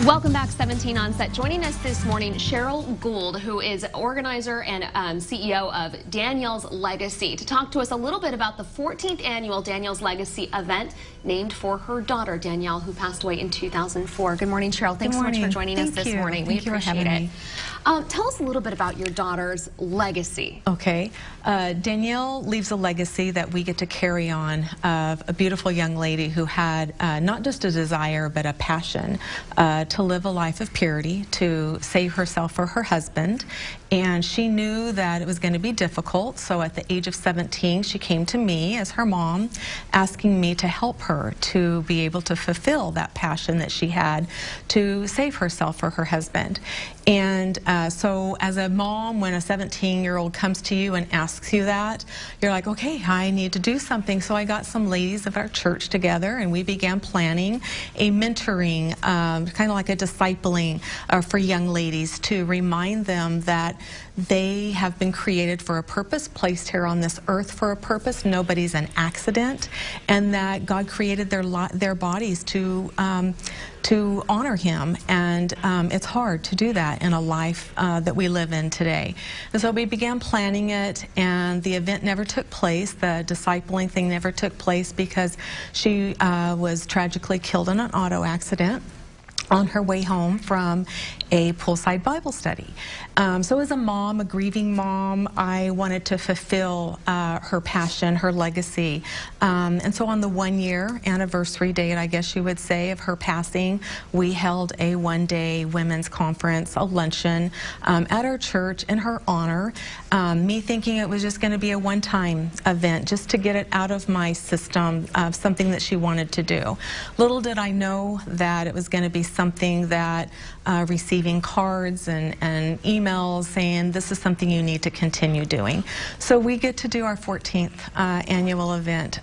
Welcome back, 17 on Set. Joining us this morning, Sherrill Gould, who is organizer and CEO of Danielle's Legacy, to talk to us a little bit about the 14th annual Danielle's Legacy event named for her daughter, Danielle, who passed away in 2004. Good morning, Sherrill. Thanks so much for joining us this morning. We appreciate it. Tell us a little bit about your daughter's legacy. Okay. Danielle leaves a legacy that we get to carry on of a beautiful young lady who had not just a desire but a passion to live a life of purity, to save herself for her husband. And she knew that it was going to be difficult, so at the age of 17 she came to me as her mom, asking me to help her to be able to fulfill that passion that she had to save herself for her husband. And so as a mom, when a 17-year-old comes to you and asks you that, you're like, okay, I need to do something. So I got some ladies of our church together and we began planning a mentoring, kind of like a discipling for young ladies, to remind them that they have been created for a purpose, placed here on this earth for a purpose. Nobody's an accident, and that God created their bodies to honor Him, and it's hard to do that in a life that we live in today. And so we began planning it, and the event never took place. The discipling thing never took place because she was tragically killed in an auto accident on her way home from a poolside Bible study. So as a mom, a grieving mom, I wanted to fulfill her passion, her legacy. And so on the 1-year anniversary date, I guess you would say, of her passing, we held a one-day women's conference, a luncheon at our church in her honor. Me thinking it was just going to be a one-time event, just to get it out of my system, something that she wanted to do. Little did I know that it was going to be something that receiving cards and emails saying this is something you need to continue doing. So we get to do our 14th annual event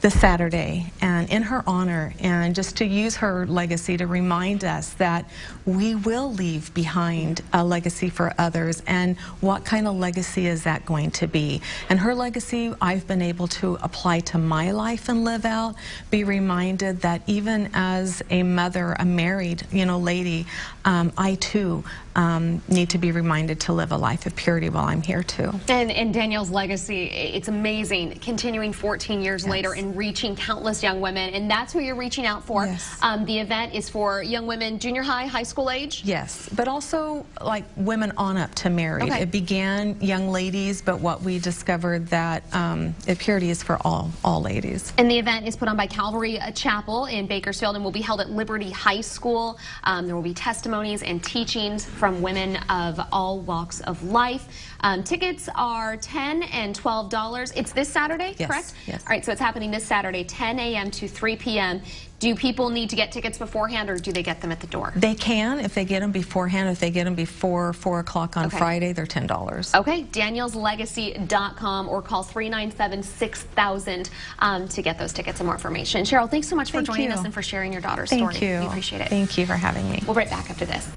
this Saturday, and in her honor, and just to use her legacy to remind us that we will leave behind a legacy for others. And what kind of legacy is that going to be? And her legacy I've been able to apply to my life and live out, be reminded that even as a mother, a married lady, I too need to be reminded to live a life of purity while I'm here too. And Danielle's legacy, it's amazing, continuing 14 years later and reaching countless young women, and that's who you're reaching out for. Yes. The event is for young women, junior high, high school age? Yes, but also like women on up to married. Okay. It began young ladies, but what we discovered that purity is for all ladies. And the event is put on by Calvary Chapel in Bakersfield and will be held at Liberty High School. There will be testimonies and teachings from women of all walks of life. Tickets are $10 and $12. It's this Saturday, yes, correct? Yes. All right, so it's happening this Saturday, 10 a.m. to 3 p.m. Do people need to get tickets beforehand, or do they get them at the door? They can if they get them beforehand. If they get them before 4 o'clock on Friday, they're $10. Okay, danielleslegacy.com or call 397-6000 to get those tickets and more information. Sherrill, thanks so much for joining us and for sharing your daughter's story. Thank you. We appreciate it. Thank you for having me. We'll be right back after this.